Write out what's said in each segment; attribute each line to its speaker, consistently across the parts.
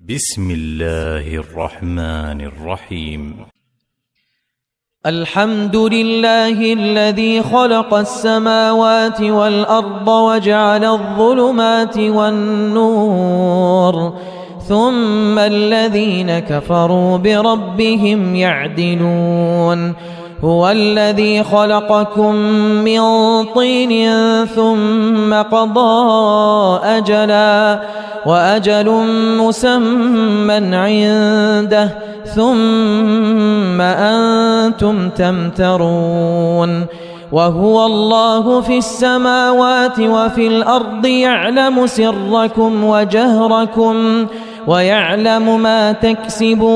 Speaker 1: بسم الله الرحمن الرحيم.
Speaker 2: الحمد لله الذي خلق السماوات والأرض وجعل الظلمات والنور ثم الذين كفروا بربهم يعدلون. هو الذي خلقكم من طين ثم قضى أجلا وأجل مسمى عنده ثم أنتم تمترون. وهو الله في السماوات وفي الأرض يعلم سركم وجهركم ويعلم ما تكسبون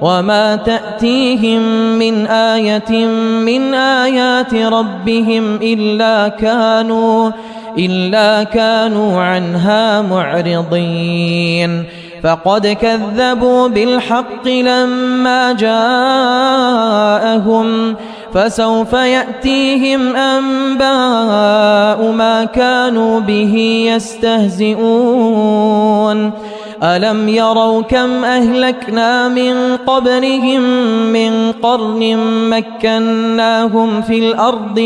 Speaker 2: وما تأتيهم من آية من آيات ربهم إلا كانوا عنها معرضين. فقد كذبوا بالحق لما جاءهم فسوف يأتيهم أنباء ما كانوا به يستهزئون. ألم يروا كم أهلكنا من قبلهم من قرن مكناهم في الأرض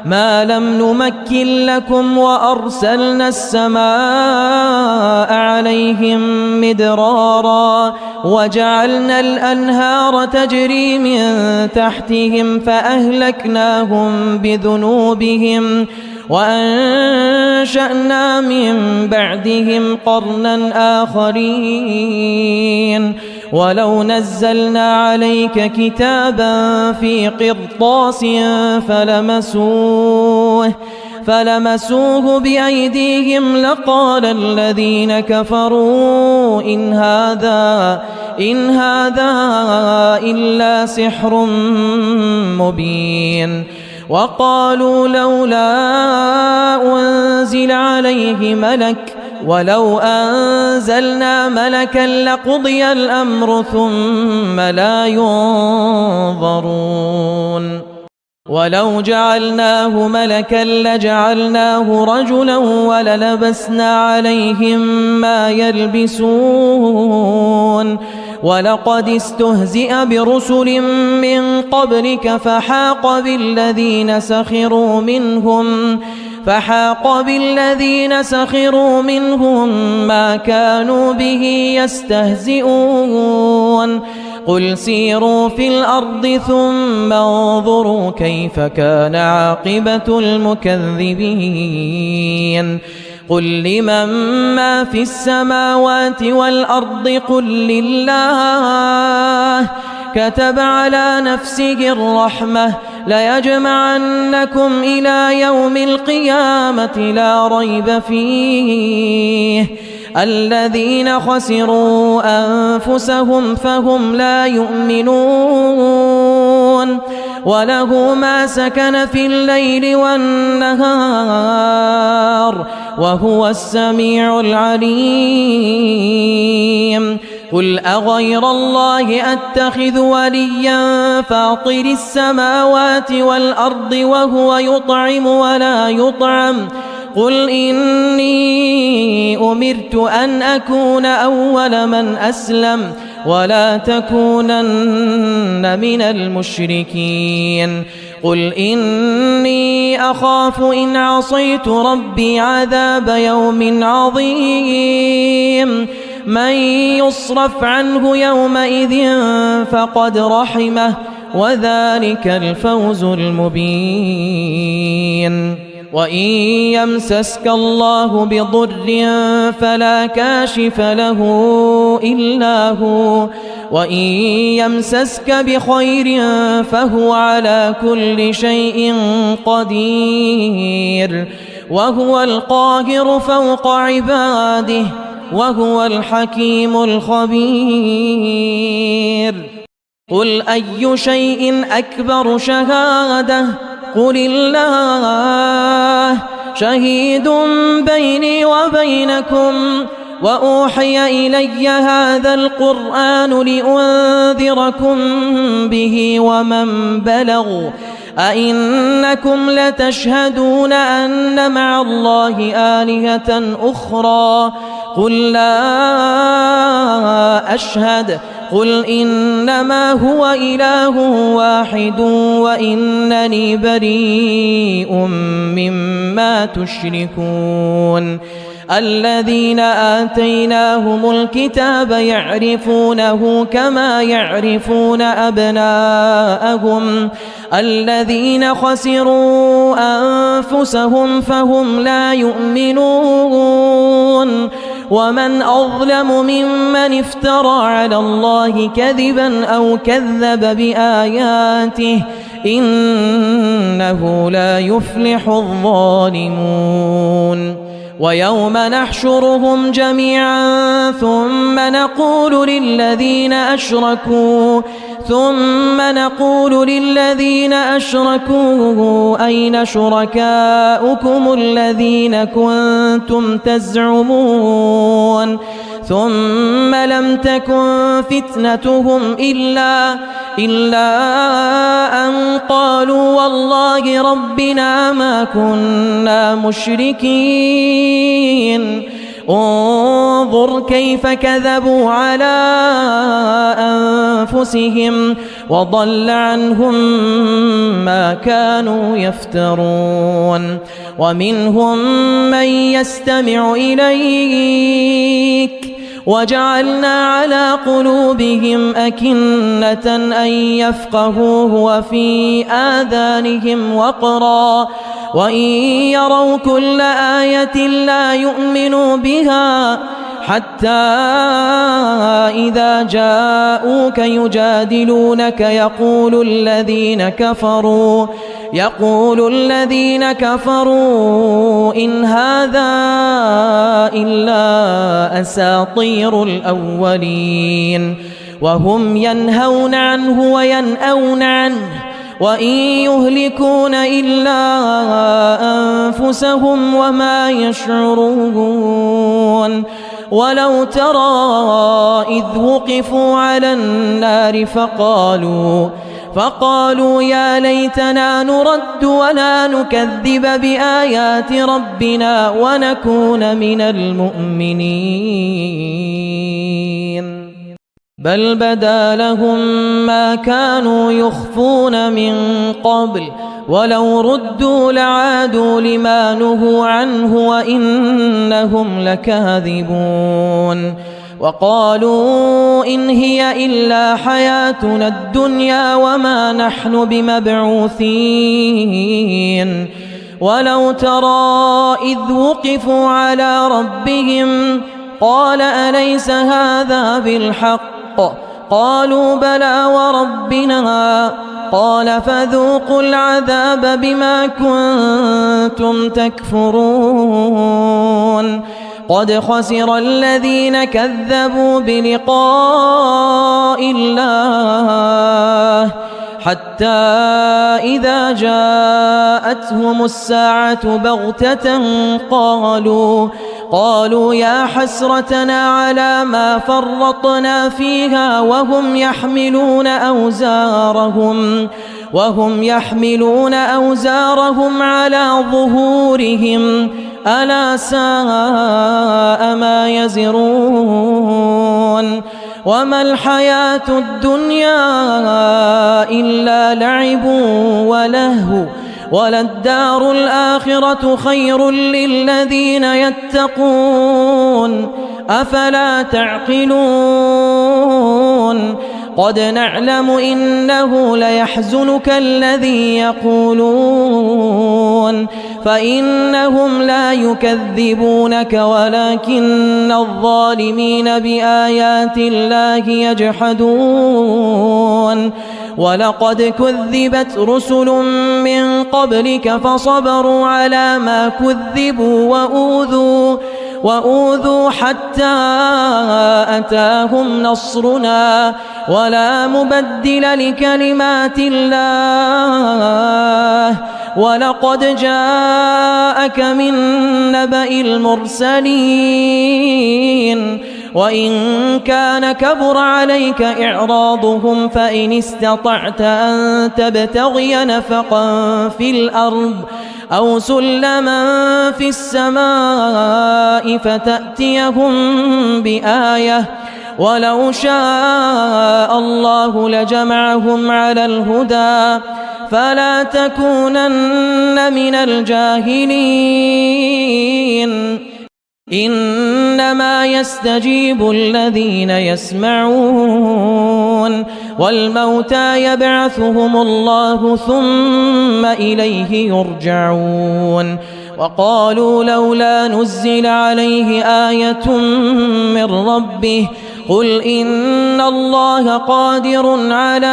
Speaker 2: ما لم نمكن لكم وأرسلنا السماء عليهم مدرارا وجعلنا الأنهار تجري من تحتهم فأهلكناهم بذنوبهم وأنشأنا من بعدهم قرنا آخرين. ولو نزلنا عليك كتابا في قرطاس فلمسوه بأيديهم لقال الذين كفروا إن هذا إلا سحر مبين. وقالوا لولا أنزل عليه ملك ولو أنزلنا ملكا لقضي الأمر ثم لا ينظرون. ولو جعلناه ملكا لجعلناه رجلا وللبسنا عليهم ما يلبسون. ولقد استهزئ برسل من قبلك فحاق بالذين سخروا منهم ما كانوا به يستهزئون. قل سيروا في الأرض ثم انظروا كيف كان عاقبة المكذبين. قل لمن ما في السماوات والأرض قل لله كتب على نفسه الرحمة ليجمعنكم إلى يوم القيامة لا ريب فيه. الذين خسروا أنفسهم فهم لا يؤمنون. وله ما سكن في الليل والنهار وهو السميع العليم. قل أغير الله أتخذ وليا فاطر السماوات والأرض وهو يطعم ولا يطعم قل إني أمرت أن أكون أول من أسلم ولا تكونن من المشركين. قل إني أخاف إن عصيت ربي عذاب يوم عظيم. من يصرف عنه يومئذ فقد رحمه وذلك الفوز المبين. وإن يمسسك الله بضر فلا كاشف له إلا هو وإن يمسسك بخير فهو على كل شيء قدير. وهو القاهر فوق عباده وهو الحكيم الخبير. قل أي شيء أكبر شهادة قل الله شهيد بيني وبينكم وأوحي إلي هذا القرآن لأنذركم به ومن بلغ أئنكم لتشهدون أن مع الله آلهة أخرى قل لا أشهد قل إنما هو إله واحد وإنني بريء مما تشركون الذين آتيناهم الكتاب يعرفونه كما يعرفون أبناءهم الذين خسروا أنفسهم فهم لا يؤمنون ومن أظلم ممن افترى على الله كذبا أو كذب بآياته إنه لا يفلح الظالمون ويوم نحشرهم جميعا ثم نقول للذين أشركوا أين شركاؤكم الذين كنتم تزعمون ثم لم تكن فتنتهم إلا أن قالوا والله ربنا ما كنا مشركين انظر كيف كذبوا على أنفسهم وضل عنهم ما كانوا يفترون ومنهم من يستمع إليك وجعلنا على قلوبهم أكنة أن يفقهوه وفي آذانهم وقرا وإن يروا كل آية لا يؤمنوا بها حتى إذا جاءوك يجادلونك يقول الذين كفروا إن هذا إلا أساطير الأولين وهم ينهون عنه وينأون عنه وإن يهلكون إلا أنفسهم وما يشعرون ولو ترى إذ وقفوا على النار فقالوا يا ليتنا نرد ولا نكذب بآيات ربنا ونكون من المؤمنين بل بدا لهم ما كانوا يخفون من قبل ولو ردوا لعادوا لما نهوا عنه وإنهم لكاذبون وقالوا إن هي إلا حياتنا الدنيا وما نحن بمبعوثين ولو ترى إذ وقفوا على ربهم قال أليس هذا بالحق قالوا بلى وربنا قال فذوقوا العذاب بما كنتم تكفرون قد خسر الذين كذبوا بلقاء الله حتى إذا جاءتهم الساعة بغتة قالوا يا حسرتنا على ما فرطنا فيها وهم يحملون أوزارهم على ظهورهم ألا ساء ما يزرون وما الحياة الدنيا إلا لعب ولهو وللدار الآخرة خير للذين يتقون أفلا تعقلون قد نعلم إنه ليحزنك الذي يقولون فإنهم لا يكذبونك ولكن الظالمين بآيات الله يجحدون ولقد كذبت رسل من قبلك فصبروا على ما كذبوا وأوذوا حتى أتاهم نصرنا ولا مبدل لكلمات الله ولقد جاءك من نبأ المرسلين وإن كان كبر عليك إعراضهم فإن استطعت أن تبتغي نفقا في الأرض أو سلما في السماء فتأتيهم بآية ولو شاء الله لجمعهم على الهدى فلا تكونن من الجاهلين إنما يستجيب الذين يسمعون والموتى يبعثهم الله ثم إليه يرجعون وقالوا لولا نزل عليه آية من ربه قل إن الله قادر على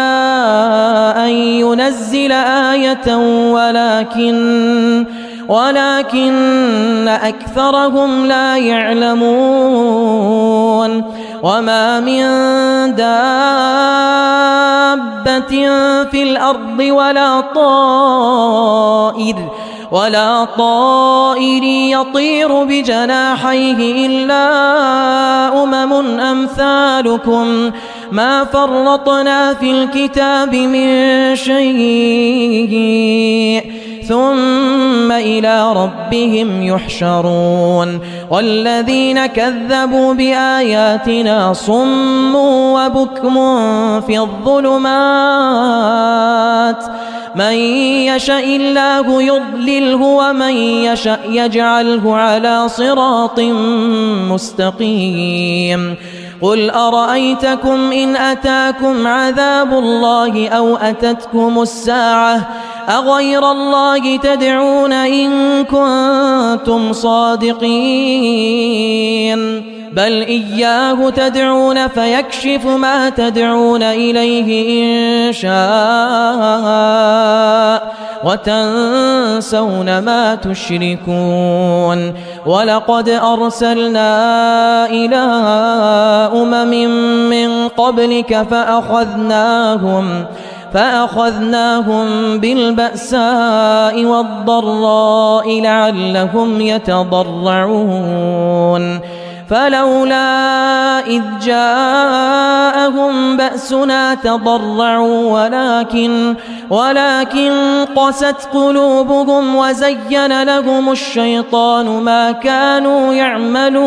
Speaker 2: أن ينزل آية ولكن أكثرهم لا يعلمون وما من دابة في الأرض ولا طائر يطير بجناحيه إلا أمم أمثالكم ما فرطنا في الكتاب من شيء ثم إلى ربهم يحشرون والذين كذبوا بآياتنا صم وبكم في الظلمات من يشاء الله يضلله ومن يشاء يجعله على صراط مستقيم قل أرأيتكم إن أتاكم عذاب الله أو أتتكم الساعة أغير الله تدعون إن كنتم صادقين بل إياه تدعون فيكشف ما تدعون إليه إن شاء وتنسون ما تشركون ولقد أرسلنا إلى أمم من قبلك فأخذناهم بالبأساء والضراء لعلهم يتضرعون فلولا إذ جاءهم بأسنا تضرعوا ولكن قست قلوبهم وزين لهم الشيطان ما كانوا يعملون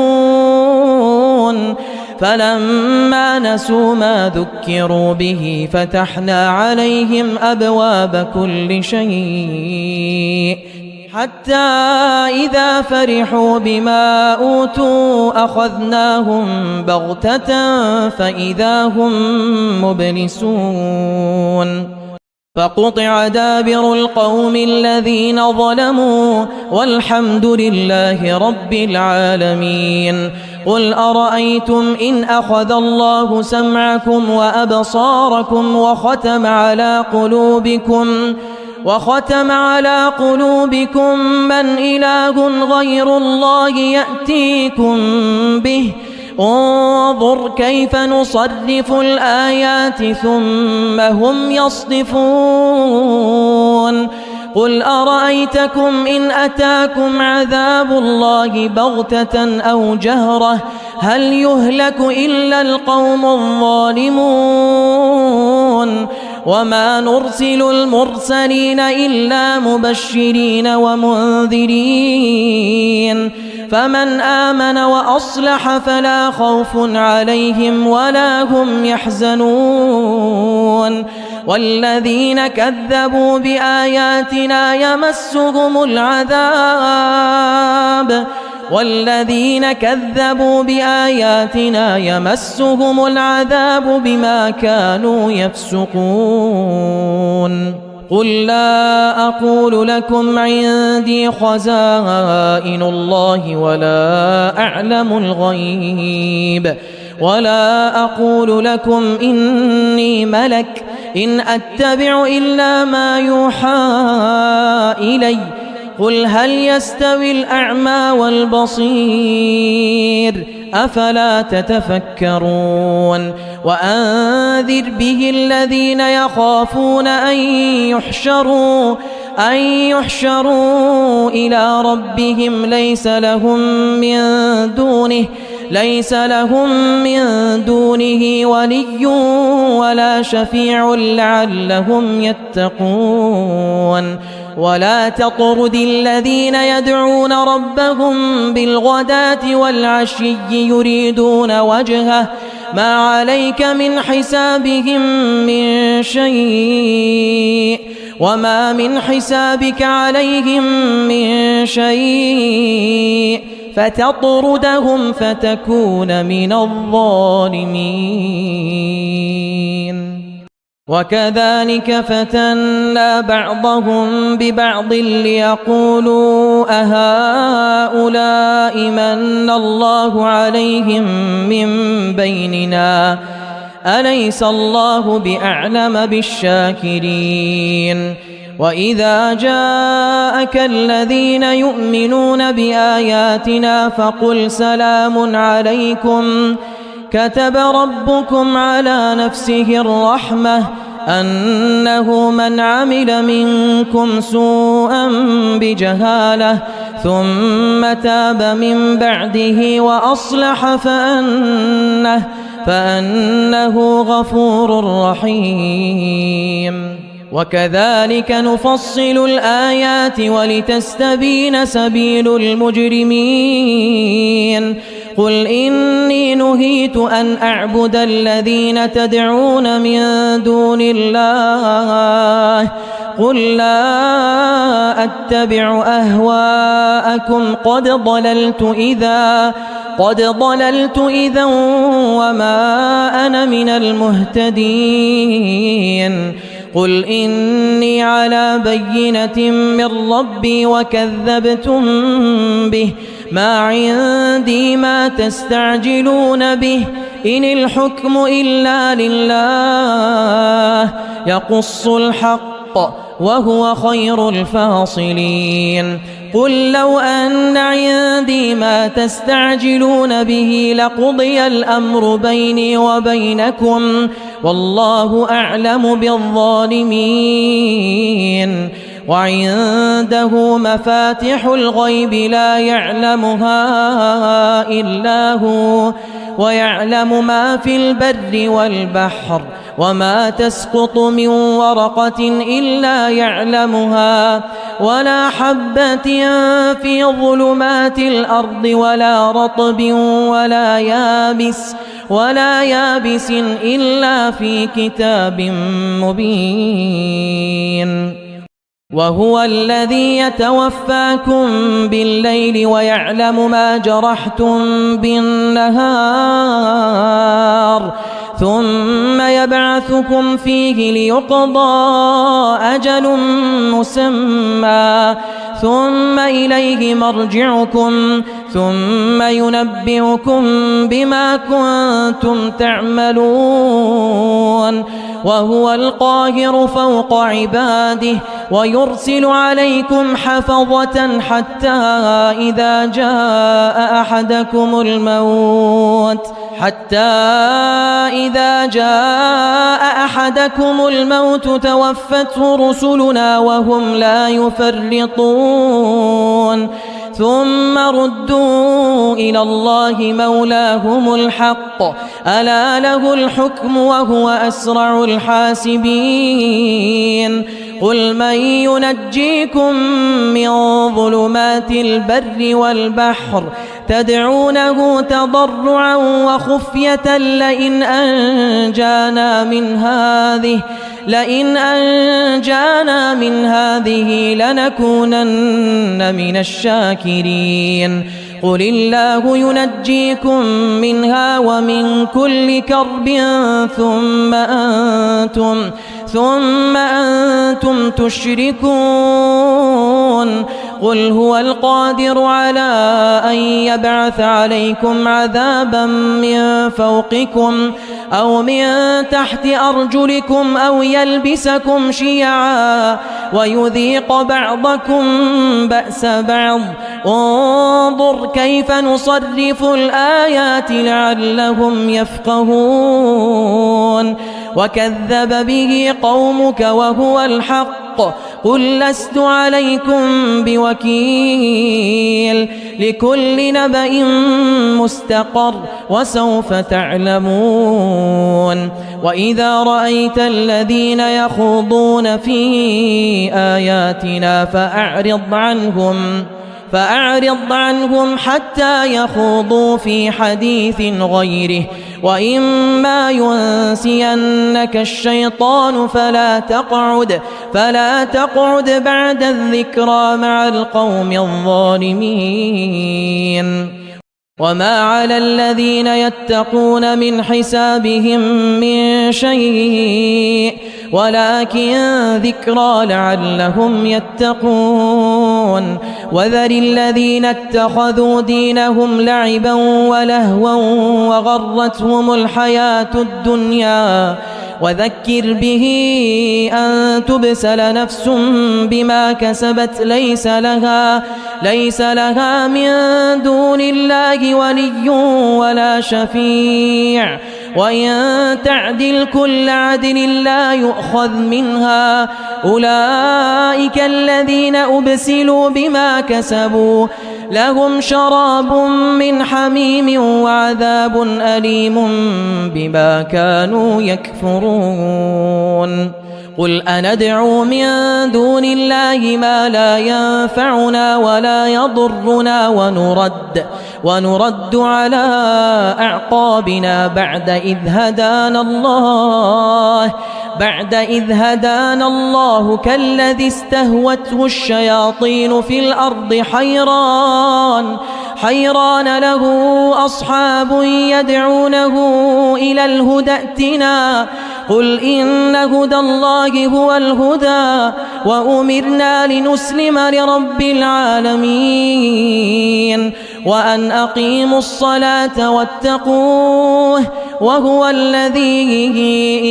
Speaker 2: فلما نسوا ما ذكروا به فتحنا عليهم أبواب كل شيء حتى إذا فرحوا بما أوتوا أخذناهم بغتة فإذا هم مبلسون فقطع دابر القوم الذين ظلموا والحمد لله رب العالمين قل أرأيتم إن أخذ الله سمعكم وأبصاركم وختم على قلوبكم من إله غير الله يأتيكم به انظر كيف نصرف الآيات ثم هم يصدفون قل أرأيتكم إن أتاكم عذاب الله بغتة أو جهرة هل يهلك إلا القوم الظالمون وما نرسل المرسلين إلا مبشرين ومنذرين فمن آمن وأصلح فلا خوف عليهم ولا هم يحزنون والذين كذبوا بآياتنا يمسهم العذاب بما كانوا يفسقون قل لا أقول لكم عندي خزائن الله ولا أعلم الغيب ولا أقول لكم إني ملك إن أتبع إلا ما يوحى إلي قل هل يستوي الأعمى والبصير أفلا تتفكرون وأنذر به الذين يخافون أن يحشروا إلى ربهم ليس لهم من دونه ولي ولا شفيع لعلهم يتقون ولا تطرد الذين يدعون ربهم بالغداة والعشي يريدون وجهه ما عليك من حسابهم من شيء وما من حسابك عليهم من شيء فتطردهم فتكون من الظالمين. وكذلك فتنا بعضهم ببعض ليقولوا أهؤلاء من الله عليهم من بيننا أليس الله بأعلم بالشاكرين. وإذا جاءك الذين يؤمنون بآياتنا فقل سلام عليكم كتب ربكم على نفسه الرحمة أنه من عمل منكم سوءا بجهالة ثم تاب من بعده وأصلح فأنه غفور رحيم. وكذلك نفصل الآيات ولتستبين سبيل المجرمين. قل إني نهيت أن أعبد الذين تدعون من دون الله قل لا أتبع أهواءكم قد ضللت إذا وما أنا من المهتدين. قل إني على بينة من ربي وكذبتم به ما عندي ما تستعجلون به إن الحكم إلا لله يقص الحق وهو خير الفاصلين. قل لو أن عندي ما تستعجلون به لقضي الأمر بيني وبينكم والله أعلم بالظالمين. وعنده مفاتح الغيب لا يعلمها إلا هو ويعلم ما في البر والبحر وما تسقط من ورقة إلا يعلمها ولا حبة في ظلمات الأرض ولا رطب ولا يابس إلا في كتاب مبين. وهو الذي يتوفاكم بالليل ويعلم ما جرحتم بالنهار ثم يبعثكم فيه ليقضى أجل مسمى ثم إليه مرجعكم ثم ينبئكم بما كنتم تعملون. وهو القاهر فوق عباده ويرسل عليكم حفظة حتى إذا جاء أحدكم الموت توفته رسلنا وهم لا يفرطون ثم ردوا إلى الله مولاهم الحق ألا له الحكم وهو أسرع الحاسبين. قل من ينجيكم من ظلمات البر والبحر تدعونه تضرعا وخفية لئن أنجانا من هذه لنكونن من الشاكرين. قل الله ينجيكم منها ومن كل كرب ثم أنتم تشركون. قل هو القادر على أن يبعث عليكم عذابا من فوقكم أو من تحت أرجلكم أو يلبسكم شيعا ويذيق بعضكم بأس بعض. انظر كيف نصرف الآيات لعلهم يفقهون. وكذب به قومك وهو الحق قل لست عليكم بوكيل لكل نبأ مستقر وسوف تعلمون وإذا رأيت الذين يخوضون في آياتنا فأعرض عنهم حتى يخوضوا في حديث غيره وإما ينسينك الشيطان فلا تقعد بعد الذكرى مع القوم الظالمين وما على الذين يتقون من حسابهم من شيء ولكن ذكرى لعلهم يتقون وذر الذين اتخذوا دينهم لعبا ولهوا وغرتهم الحياة الدنيا وذكر به أن تبسل نفس بما كسبت ليس لها من دون الله ولي ولا شفيع وإن تعدل كل عدل لا يؤخذ منها أولئك الذين أبسلوا بما كسبوا لهم شراب من حميم وعذاب أليم بما كانوا يكفرون قل أندعو من دون الله ما لا ينفعنا ولا يضرنا ونرد على أعقابنا بعد إذ هدانا الله كالذي استهوته الشياطين في الأرض حيران له أصحاب يدعونه إلى الهدى ائتنا قل إن هدى الله هو الهدى وأمرنا لنسلم لرب العالمين وأن أقيموا الصلاة واتقوه وهو الذي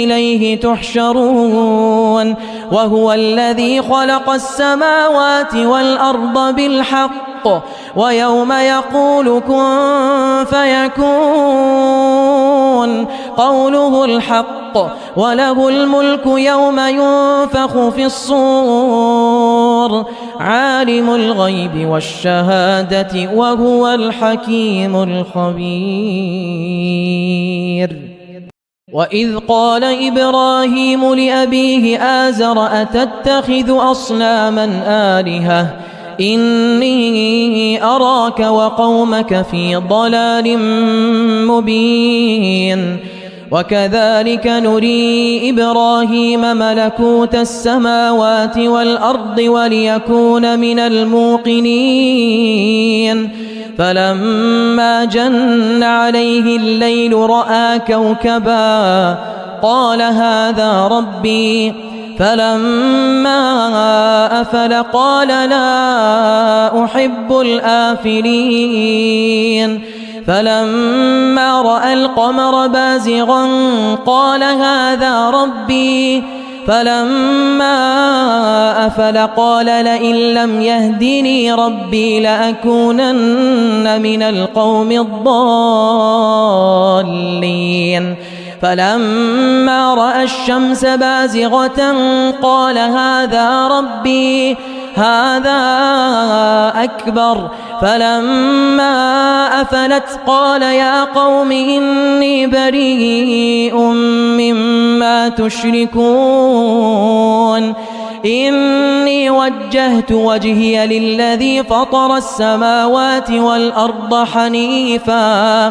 Speaker 2: إليه تحشرون وهو الذي خلق السماوات والأرض بالحق ويوم يقول كن فيكون قوله الحق وله الملك يوم ينفخ في الصور عالم الغيب والشهادة وهو الحكيم الخبير وإذ قال إبراهيم لأبيه آزر أتتخذ أصناما آلهة إني أراك وقومك في ضلال مبين وكذلك نري إبراهيم ملكوت السماوات والأرض وليكون من الموقنين فلما جن عليه الليل رأى كوكبا قال هذا ربي فلما أفل قال لا أحب الآفلين فلما رأى القمر بازغا قال هذا ربي فلما أفل قال لئن لم يهدني ربي لأكونن من القوم الضالين فلما رأى الشمس بازغة قال هذا ربي هذا أكبر فلما أفلت قال يا قوم إني بريء مما تشركون إني وجهت وجهي للذي فطر السماوات والأرض حنيفا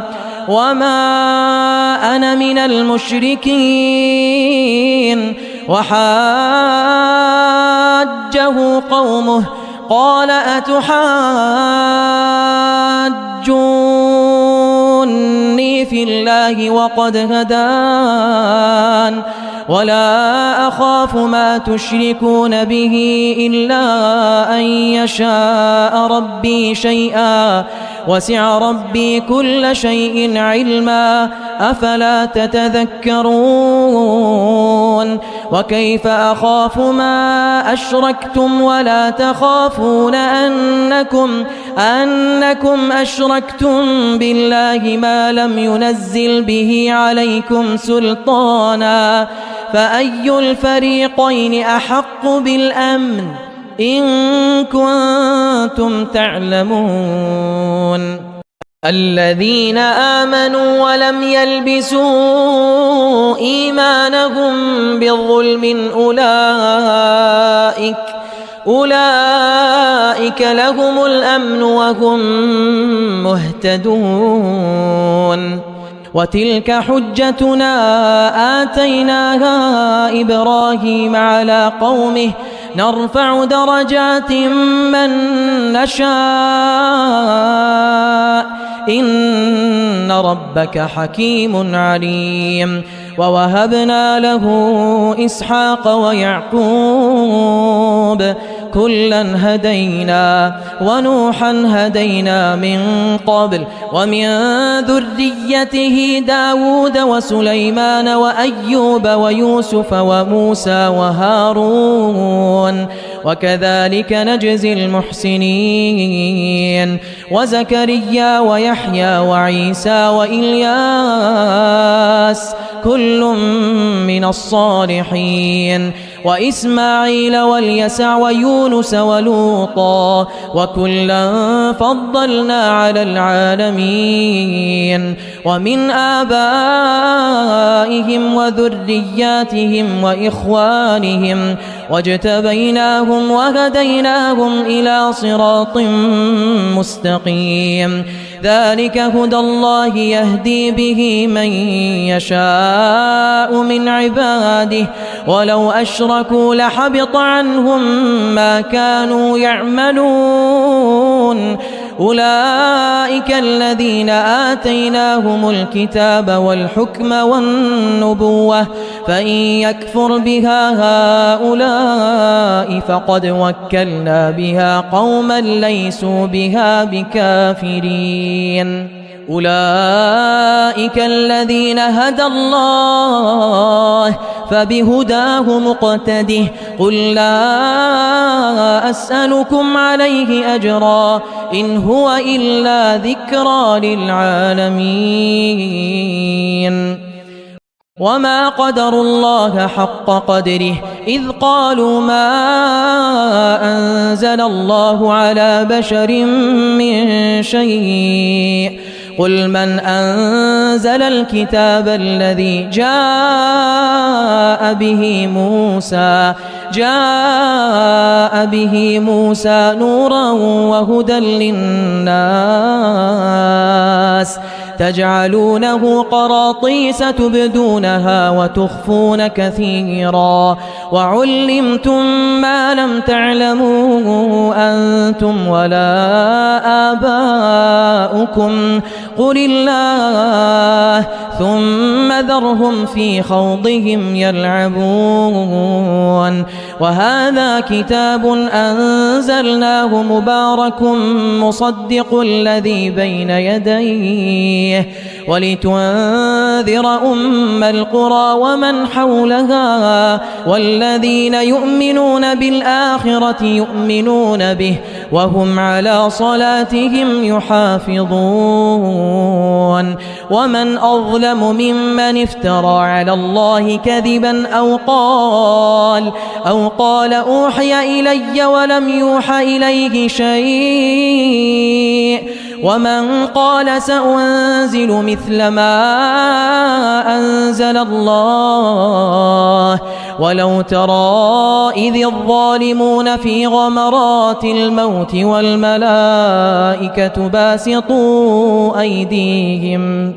Speaker 2: وما أنا من المشركين وحاجه قومه قال أتحاجوني في الله وقد هدان ولا أخاف ما تشركون به إلا أن يشاء ربي شيئا وسع ربي كل شيء علما أفلا تتذكرون وكيف أخاف ما أشركتم ولا تخافون أنكم أشركتم بالله ما لم ينزل به عليكم سلطانا فأي الفريقين أحق بالأمن إن كنتم تعلمون الذين آمنوا ولم يلبسوا إيمانهم بالظلم أولئك لهم الأمن وهم مهتدون وتلك حجتنا آتيناها إبراهيم على قومه نرفع درجات من نشاء إن ربك حكيم عليم ووهبنا له إسحاق ويعقوب كلا هدينا ونوحا هدينا من قبل ومن ذريته داود وسليمان وأيوب ويوسف وموسى وهارون وكذلك نجزي المحسنين وزكريا ويحيى وعيسى وإلياس كل من الصالحين وإسماعيل واليسع ويونس ولوطا وكلا فضلنا على العالمين ومن آبائهم وذرياتهم وإخوانهم واجتبيناهم وهديناهم إلى صراط مستقيم ذلك هدى الله يهدي به من يشاء من عباده ولو أشركوا لحبط عنهم ما كانوا يعملون أولئك الذين آتيناهم الكتاب والحكم والنبوة فإن يكفر بها هؤلاء فقد وكلنا بها قوما ليسوا بها بكافرين أولئك الذين هدى الله فبهداه مقتده قل لا أسألكم عليه أجرا إن هو إلا ذكرى للعالمين وما قدروا الله حق قدره إذ قالوا ما أنزل الله على بشر من شيء قل من أنزل الكتاب الذي جاء به موسى نورا وهدى للناس تجعلونه قراطيس تبدونها وتخفون كثيرا وعلمتم ما لم تعلموا أنتم ولا آباؤكم قل الله ثم ذرهم في خوضهم يلعبون وهذا كتاب أنزلناه مبارك مصدق الذي بين يديه ولتنذر أم القرى ومن حولها والذين يؤمنون بالآخرة يؤمنون به وهم على صلاتهم يحافظون ومن أظلم ممن افترى على الله كذبا أو قال أوحي إلي ولم يوحى إليه شيء ومن قال سأنزل مثل ما أنزل الله ولو ترى إذ الظالمون في غمرات الموت والملائكة باسطوا أيديهم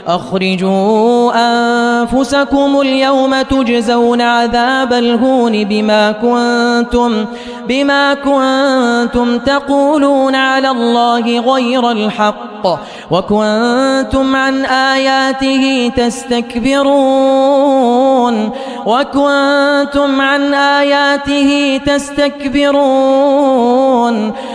Speaker 2: أخرجوا أنفسكم اليوم تجزون عذاب الهون بما كنتم تقولون على الله غير الحق وكنتم عن آياته تستكبرون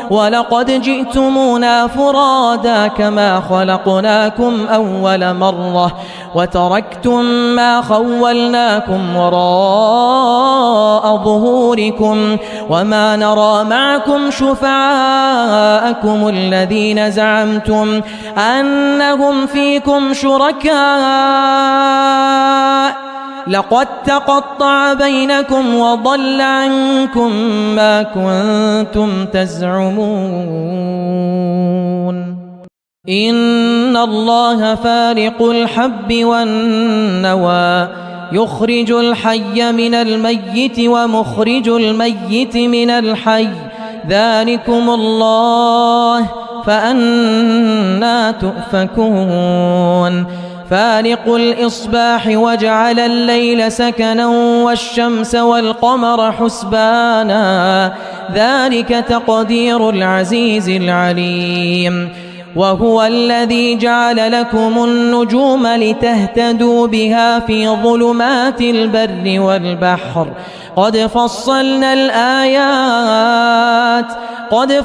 Speaker 2: ولقد جئتمونا فرادا كما خلقناكم أول مرة وتركتم ما خولناكم وراء ظهوركم وما نرى معكم شفعاءكم الذين زعمتم أنهم فيكم شركاء لقد تقطع بينكم وضل عنكم ما كنتم تزعمون إن الله فالق الحب والنوى يخرج الحي من الميت ومخرج الميت من الحي ذلكم الله فأنى تؤفكون فالق الإصباح وجعل الليل سكنا والشمس والقمر حسبانا ذلك تقدير العزيز العليم وهو الذي جعل لكم النجوم لتهتدوا بها في ظلمات البر والبحر قد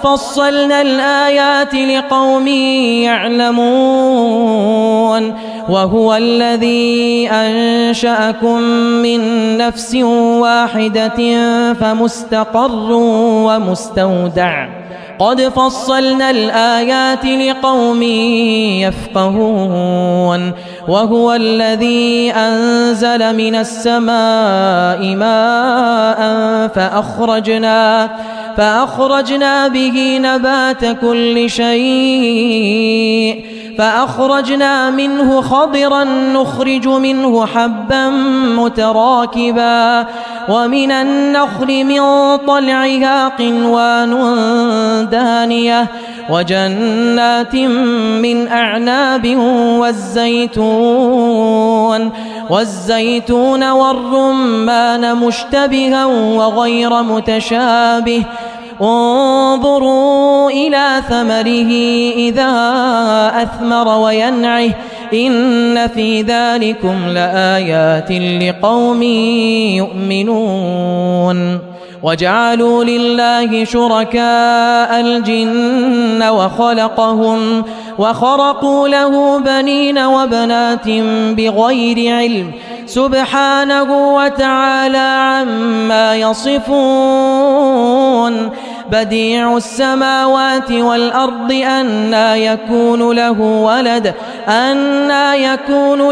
Speaker 2: فصلنا الآيات لقوم يعلمون وهو الذي أنشأكم من نفس واحدة فمستقر ومستودع قد فصلنا الآيات لقوم يفقهون وهو الذي أنزل من السماء ماء فأخرجنا به نبات كل شيء فأخرجنا منه خضرا نخرج منه حبا متراكبا ومن النخل من طلعها قنوان دانية وجنات من أعناب والزيتون والرمان مشتبها وغير متشابه انظروا إلى ثمره إذا أثمر وينعه إن في ذلكم لآيات لقوم يؤمنون وجعلوا لله شركاء الجن وخرقوا له بنين وبنات بغير علم سبحانه وتعالى عما يصفون بديع السماوات والأرض أنى يكون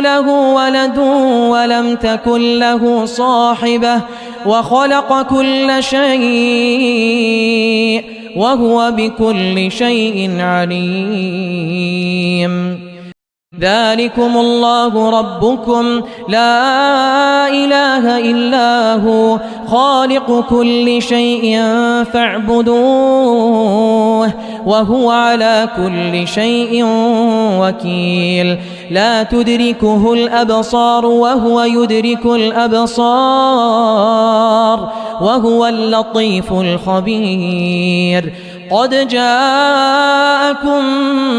Speaker 2: له ولد ولم تكن له صاحبة وخلق كل شيء وهو بكل شيء عليم ذلكم الله ربكم لا إله إلا هو خالق كل شيء فاعبدوه وهو على كل شيء وكيل لا تدركه الأبصار وهو يدرك الأبصار وهو اللطيف الخبير قد جاءكم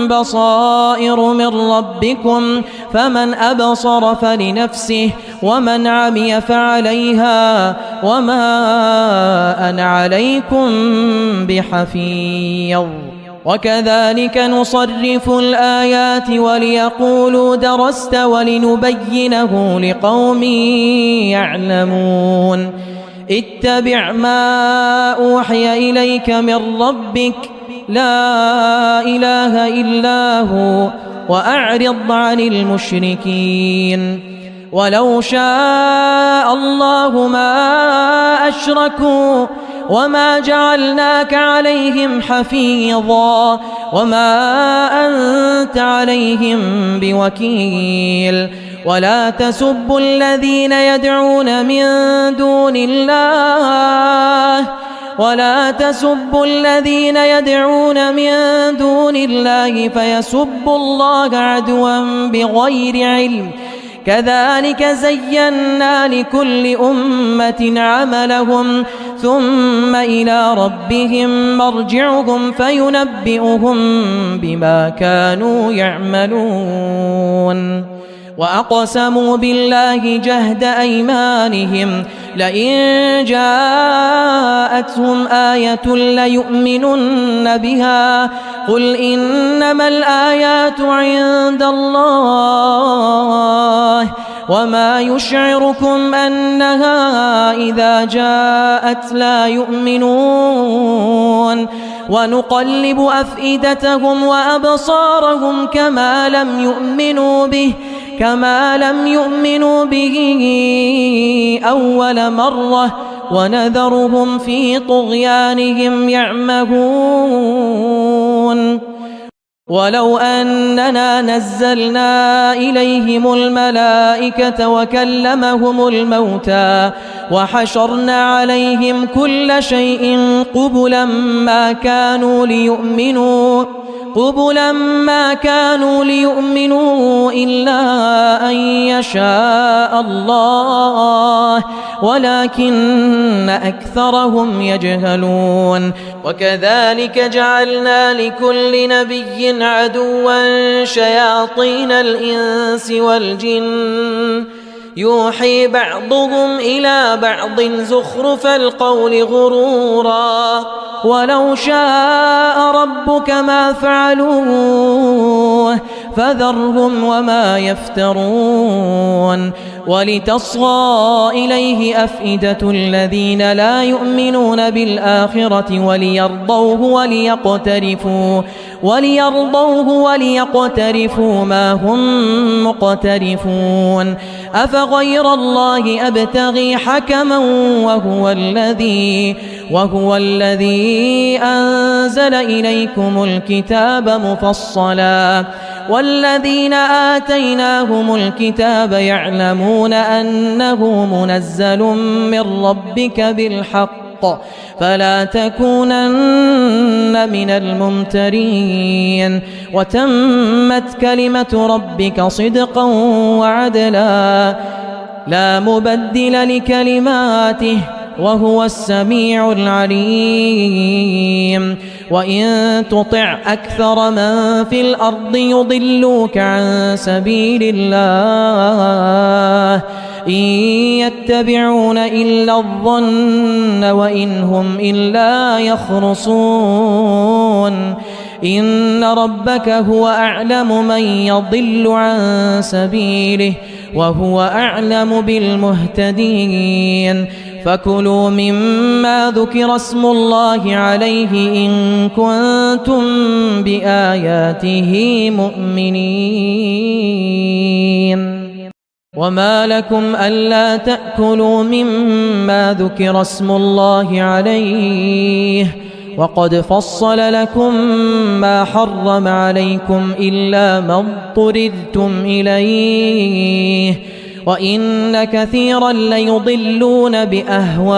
Speaker 2: بصائر من ربكم فمن أبصر فلنفسه ومن عمي فعليها وما أنا عليكم بحفيظ وكذلك نصرف الآيات وليقولوا درست ولنبينه لقوم يعلمون اتبع ما أوحي إليك من ربك لا إله إلا هو وأعرض عن المشركين ولو شاء الله ما أشركوا وما جعلناك عليهم حفيظا وما أنت عليهم بوكيل ولا تسبوا الذين يدعون من دون الله فيسبوا الله عدوا بغير علم كذلك زينا لكل أمة عملهم ثم إلى ربهم مرجعهم فينبئهم بما كانوا يعملون وأقسموا بالله جهد أيمانهم لئن جاءتهم آية ليؤمنن بها قل إنما الآيات عند الله وما يشعركم أنها إذا جاءت لا يؤمنون ونقلب أفئدتهم وأبصارهم كما لم يؤمنوا به أول مرة ونذرهم في طغيانهم يعمهون ولو أننا نزلنا إليهم الملائكة وكلمهم الموتى وحشرنا عليهم كل شيء قبلا ما كانوا ليؤمنوا إلا أن يشاء الله ولكن أكثرهم يجهلون وكذلك جعلنا لكل نبي عدوا شياطين الإنس والجن يوحي بعضهم إلى بعض زخرف القول غرورا ولو شاء ربك ما فعلوه فذرهم وما يفترون ولتصغى إليه أفئدة الذين لا يؤمنون بالآخرة وليرضوه وليقترفوا ما هم مقترفون أفغير الله أبتغي حكما وهو الذي أنزل إليكم الكتاب مفصلا والذين آتيناهم الكتاب يعلمون أنه منزل من ربك بالحق فلا تكونن من الممترين وتمت كلمة ربك صدقا وعدلا لا مبدل لكلماته وهو السميع العليم وإن تطع أكثر من في الأرض يضلوك عن سبيل الله إن يتبعون إلا الظن وإن هم إلا يخرصون إن ربك هو أعلم من يضل عن سبيله وهو أعلم بالمهتدين فكلوا مما ذكر اسم الله عليه إن كنتم بآياته مؤمنين وما لكم ألا تأكلوا مما ذكر اسم الله عليه وقد فصل لكم ما حرم عليكم إلا ما اضطررتم إليه وإن كثيرا ليضلون بأهوائهم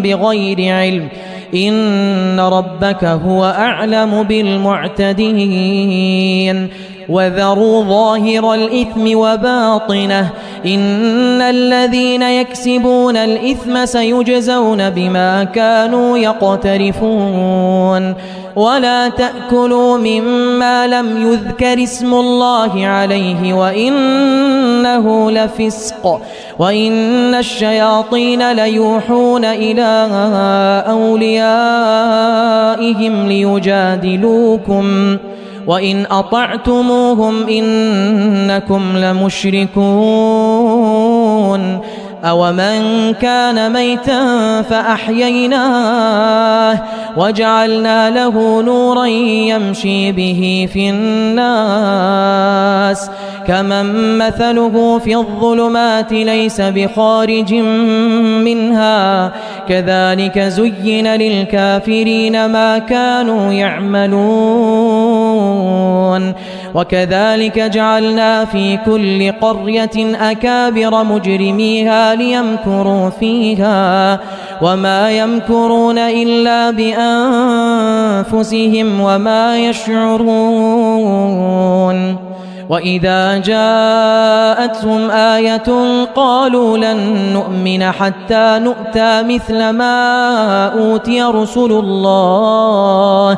Speaker 2: بغير علم إن ربك هو أعلم بالمعتدين وذروا ظاهر الإثم وباطنه إن الذين يكسبون الإثم سيجزون بما كانوا يقترفون ولا تأكلوا مما لم يذكر اسم الله عليه وإنه لفسق وإن الشياطين ليوحون إلى أوليائهم ليجادلوكم وإن أطعتموهم إنكم لمشركون أومن كان ميتا فأحييناه وجعلنا له نورا يمشي به في الناس كمن مثله في الظلمات ليس بخارج منها كذلك زين للكافرين ما كانوا يعملون وكذلك جعلنا في كل قرية أكابر مجرميها ليمكروا فيها وما يمكرون إلا بأنفسهم وما يشعرون وإذا جاءتهم آية قالوا لن نؤمن حتى نؤتى مثل ما أوتي رسل الله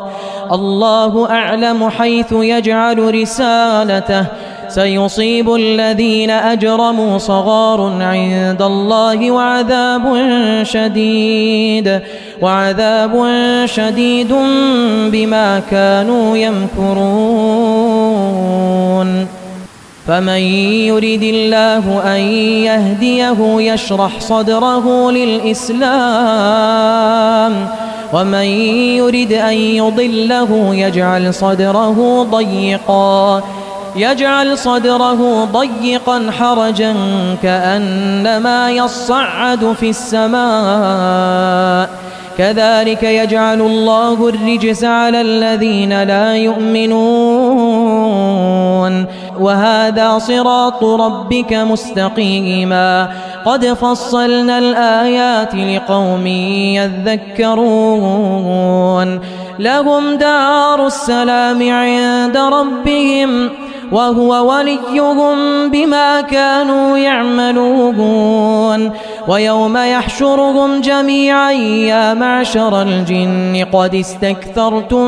Speaker 2: الله أعلم حيث يجعل رسالته سيصيب الذين أجرموا صغار عند الله وعذاب شديد بما كانوا يمكرون فمن يرد الله أن يهديه يشرح صدره للإسلام ومن يرد أن يضله يجعل صدره ضيقا حرجا كأنما يصعد في السماء كذلك يجعل الله الرجس على الذين لا يؤمنون وهذا صراط ربك مستقيما قد فصلنا الآيات لقوم يذكرون لهم دار السلام عند ربهم وهو وليهم بما كانوا يعملون ويوم يحشرهم جميعا يا معشر الجن قد استكثرتم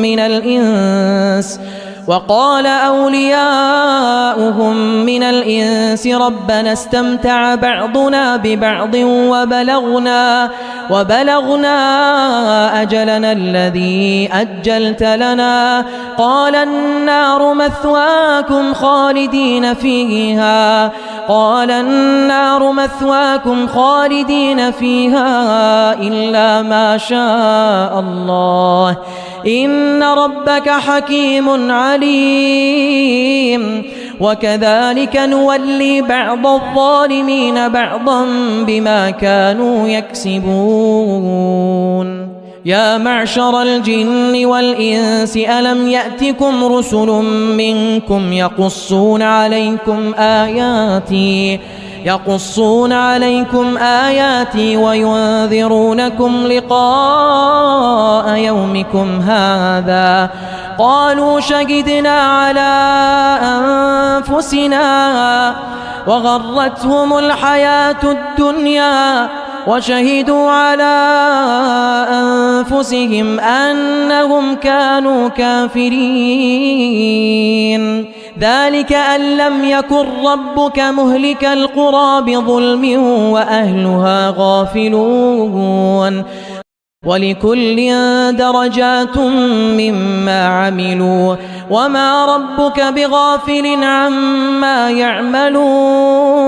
Speaker 2: من الإنس وقال أولياؤهم من الإنس ربنا استمتع بعضنا ببعض وبلغنا أجلنا الذي أجلت لنا قال النار مثواكم خالدين فيها إلا ما شاء الله إن ربك حكيم عليم وكذلك نولي بعض الظالمين بعضا بما كانوا يكسبون يا معشر الجن والإنس ألم يأتكم رسل منكم يقصون عليكم آياتي وينذرونكم لقاء يومكم هذا قالوا شهدنا على أنفسنا وغرتهم الحياة الدنيا وشهدوا على أنفسهم أنهم كانوا كافرين ذلك أن لم يكن ربك مهلك القرى بظلم وأهلها غافلون ولكل درجات مما عملوا وما ربك بغافل عما يعملون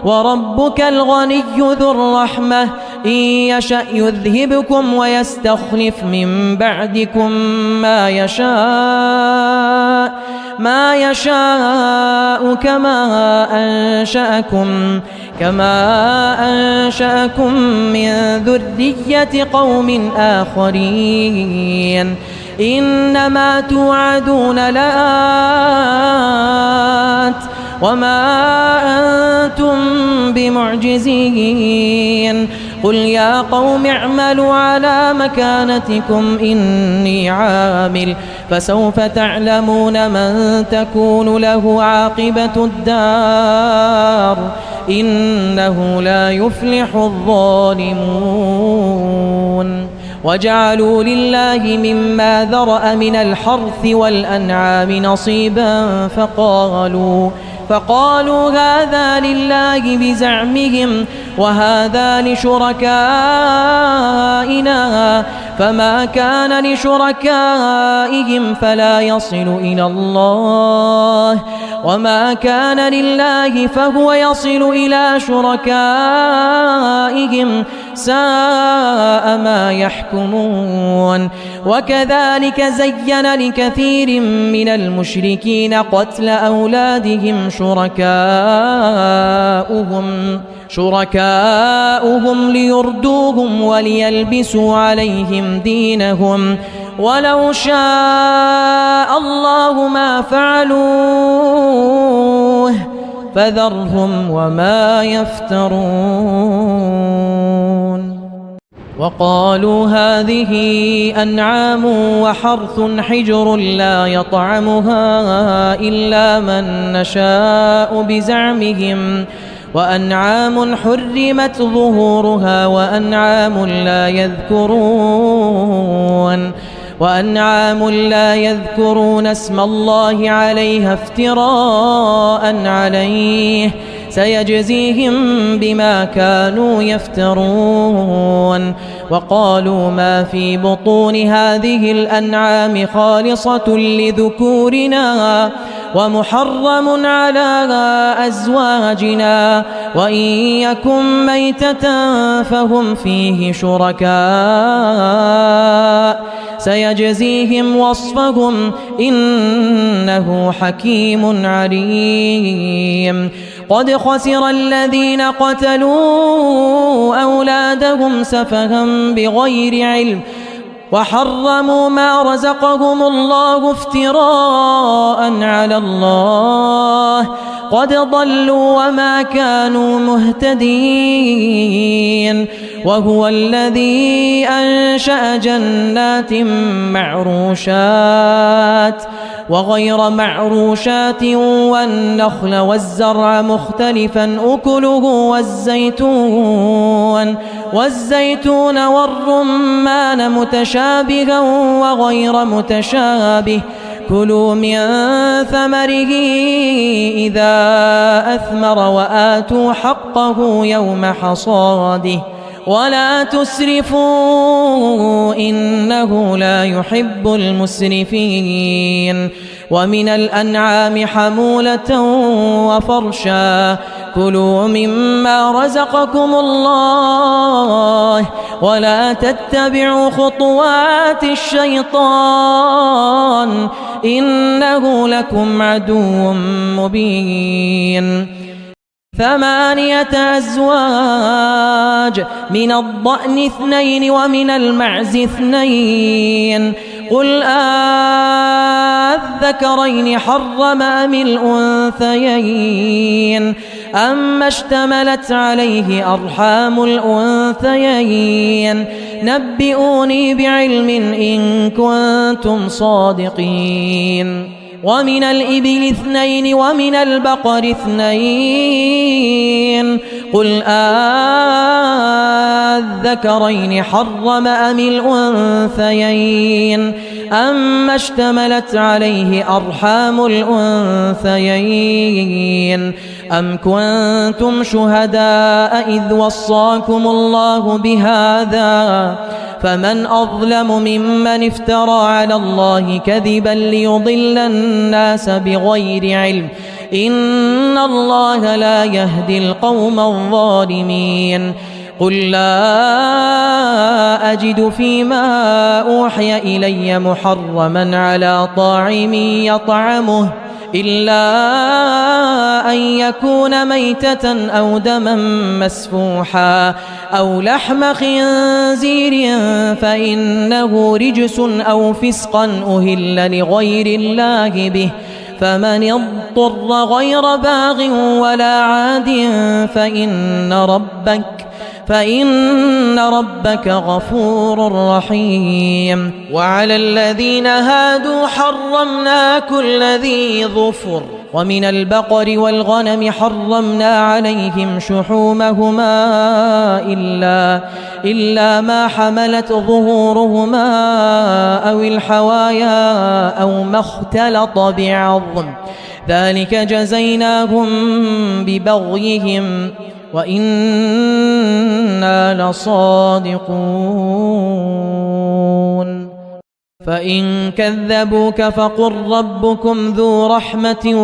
Speaker 2: وربك الغني ذو الرحمة إن يشأ يذهبكم ويستخلف من بعدكم ما يشاء كما أنشأكم من ذرية قوم آخرين إنما توعدون لآت وما أنتم بمعجزين قل يا قوم اعملوا على مكانتكم إني عامل فسوف تعلمون من تكون له عاقبة الدار إنه لا يفلح الظالمون وجعلوا لله مما ذرأ من الحرث والأنعام نصيبا فقالوا هذا لله بزعمهم وهذا لشركائنا فما كان لشركائهم فلا يصل إلى الله وما كان لله فهو يصل إلى شركائهم ساء ما يحكمون وكذلك زين لكثير من المشركين قتل أولادهم شركاؤهم ليردوهم وليلبسوا عليهم دينهم ولو شاء الله ما فعلوه فذرهم وما يفترون وقالوا هذه أنعام وحرث حجر لا يطعمها إلا من نشاء بزعمهم وأنعام حرمت ظهورها وأنعام لا يذكرون اسم الله عليها افتراء عليه سيجزيهم بما كانوا يفترون وقالوا ما في بطون هذه الأنعام خالصة لذكورنا ومحرم على أزواجنا وإن يكن ميتة فهم فيه شركاء سيجزيهم وصفهم إنه حكيم عليم قد خسر الذين قتلوا أولادهم سفها بغير علم وحرموا ما رزقهم الله افتراء على الله قد ضلوا وما كانوا مهتدين وهو الذي أنشأ جنات معروشات وغير معروشات والنخل والزرع مختلفا أكله والزيتون والرمان متشابها وغير متشابه كلوا من ثمره إذا أثمر وآتوا حقه يوم حصاده ولا تسرفوا إنه لا يحب المسرفين ومن الأنعام حمولة وفرشا كلوا مما رزقكم الله ولا تتبعوا خطوات الشيطان إنه لكم عدو مبين 8 أزواج من الضأن 2 ومن المعز 2 قل أذكرين حرم أم الأنثيين أما اشتملت عليه أرحام الأنثيين نبئوني بعلم إن كنتم صادقين ومن الإبل 2 ومن البقر 2 قل أذكرين حرم أم الأنثيين أما اشتملت عليه أرحام الأنثيين أم كنتم شهداء إذ وصاكم الله بهذا فمن أظلم ممن افترى على الله كذبا ليضل الناس بغير علم إن الله لا يهدي القوم الظالمين قل لا أجد فيما أوحي إلي محرما على طاعم يطعمه إلا أن يكون ميتة أو دما مسفوحا أو لحم خنزير فإنه رجس أو فسقا أهل لغير الله به فمن اضطر غير باغ ولا عاد فإن ربك غفور رحيم وعلى الذين هادوا حرمنا كل ذي ظفر ومن البقر والغنم حرمنا عليهم شحومهما إلا ما حملت ظهورهما أو الحوايا أو ما اختلط بعظم ذلك جزيناهم ببغيهم وإنا لصادقون فإن كذبوك فقل ربكم ذو رحمة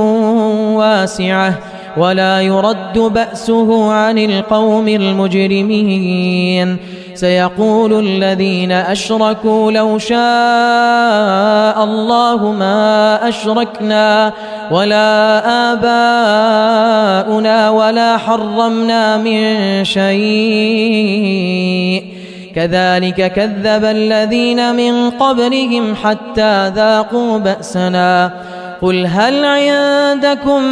Speaker 2: واسعة ولا يرد بأسه عن القوم المجرمين سيقول الذين أشركوا لو شاء الله ما أشركنا ولا آباؤنا ولا حرمنا من شيء كذلك كذب الذين من قبلهم حتى ذاقوا بأسنا قل هل عندكم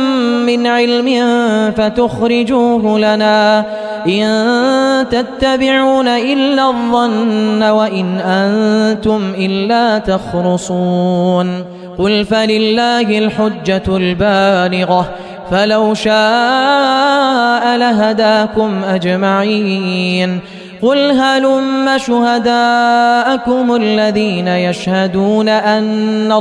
Speaker 2: من علم فتخرجوه لنا إن تتبعون إلا الظن وإن أنتم إلا تخرصون قل فلله الحجة البالغة فلو شاء لهداكم أجمعين قل هلم شهداءكم الذين يشهدون أن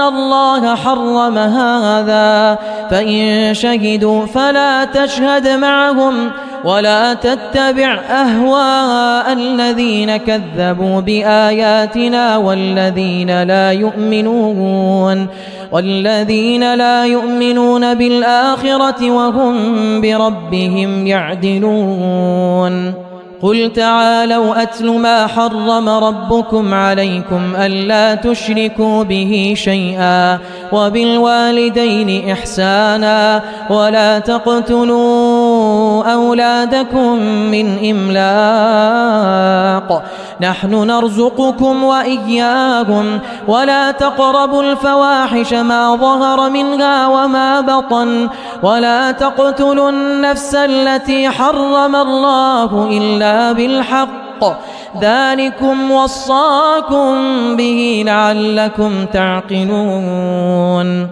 Speaker 2: الله حرم هذا فإن شهدوا فلا تشهد معهم ولا تتبع أهواء الذين كذبوا بآياتنا والذين لا يؤمنون بالآخرة وهم بربهم يعدلون. قل تعالوا أتل ما حرم ربكم عليكم ألا تشركوا به شيئا وبالوالدين إحسانا ولا تقتلوا أولادكم من إملاق نحن نرزقكم وإياهم ولا تقربوا الفواحش ما ظهر منها وما بطن ولا تقتلوا النفس التي حرم الله إلا بالحق ذلكم وصاكم به لعلكم تعقلون.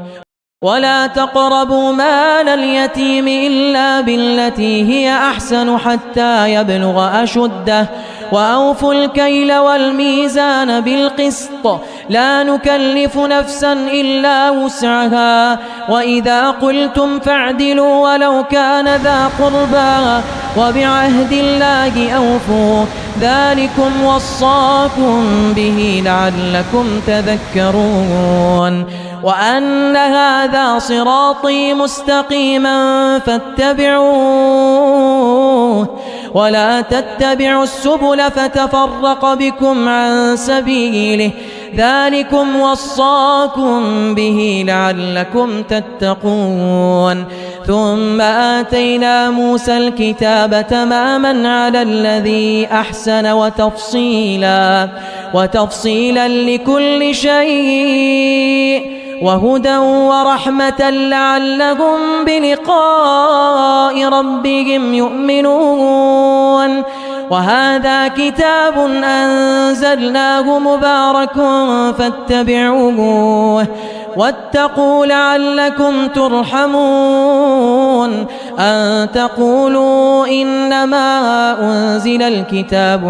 Speaker 2: ولا تقربوا مال اليتيم إلا بالتي هي أحسن حتى يبلغ أشده وأوفوا الكيل والميزان بالقسط لا نكلف نفسا إلا وسعها وإذا قلتم فاعدلوا ولو كان ذا قربى وبعهد الله أوفوا ذلكم وصاكم به لعلكم تذكرون. وأن هذا صراطي مستقيما فاتبعوه ولا تتبعوا السبل فتفرق بكم عن سبيله ذلكم وصاكم به لعلكم تتقون. ثم آتينا موسى الكتاب تماما على الذي أحسن وتفصيلا لكل شيء وهدى ورحمة لعلهم بلقاء ربهم يؤمنون. وهذا كتاب أنزلناه مبارك فاتبعوه واتقوا لعلكم ترحمون. أن تقولوا إنما أنزل الكتاب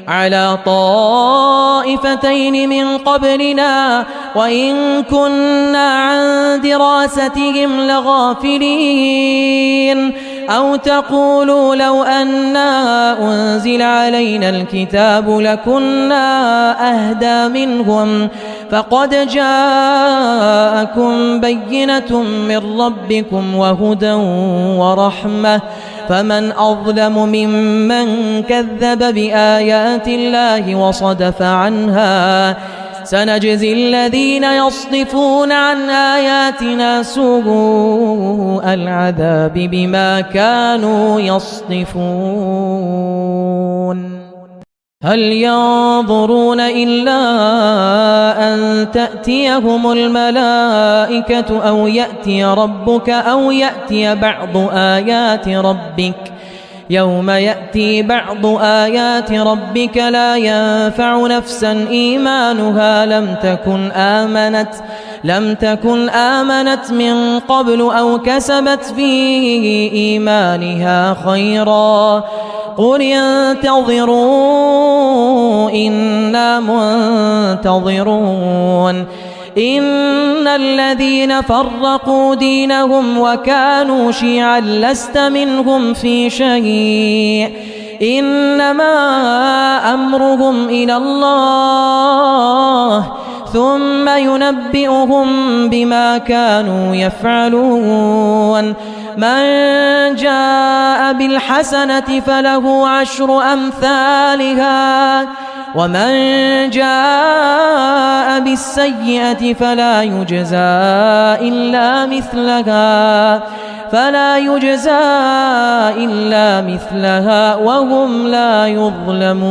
Speaker 2: على طائفتين من قبلنا وإن كنا عن دراستهم لغافلين. أو تقولوا لو أنا أنزل علينا الكتاب لكنا أهدى منهم فقد جاءكم بينة من ربكم وهدى ورحمة فمن أظلم ممن كذب بآيات الله وصدف عنها سنجزي الذين يصدفون عن آياتنا سوء العذاب بما كانوا يصدفون. هل ينظرون إلا أن تأتيهم الملائكة أو يأتي ربك أو يأتي بعض آيات ربك يوم يأتي بعض آيات ربك لا ينفع نفسا إيمانها لم تكن آمنت من قبل أو كسبت في إيمانها خيرا قل انتظروا إنا منتظرون. إن الذين فرقوا دينهم وكانوا شيعا لست منهم في شيء إنما أمرهم إلى الله ثم ينبئهم بما كانوا يفعلون. من جاء بالحسنة فله 10 أمثالها ومن جاء بالسيئة فلا يجزى إلا مثلها وهم لا يظلمون.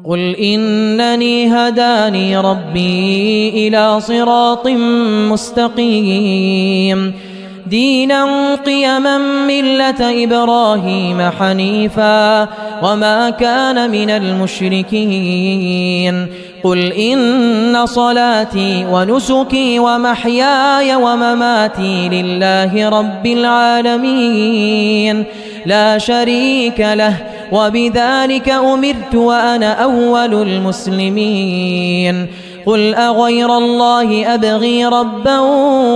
Speaker 2: قل إنني هداني ربي إلى صراط مستقيم دينا قيما ملة إبراهيم حنيفا وما كان من المشركين. قل إن صلاتي ونسكي ومحياي ومماتي لله رب العالمين لا شريك له وبذلك أمرت وأنا أول المسلمين. قل أغير الله أبغي ربا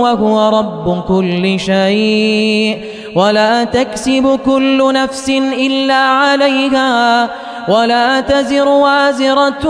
Speaker 2: وهو رب كل شيء ولا تكسب كل نفس إلا عليها ولا تزر وازرة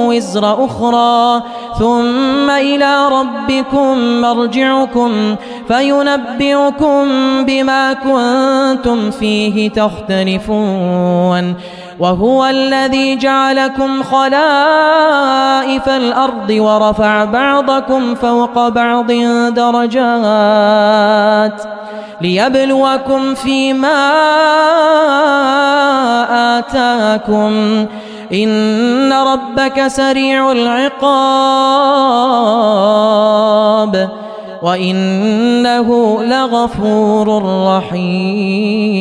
Speaker 2: وزر أخرى ثم إلى ربكم مرجعكم فينبئكم بما كنتم فيه تختلفون وهو الذي جعلكم خلائف الأرض ورفع بعضكم فوق بعض درجات ليبلوكم فيما آتاكم إن ربك سريع العقاب وإنه لغفور رحيم.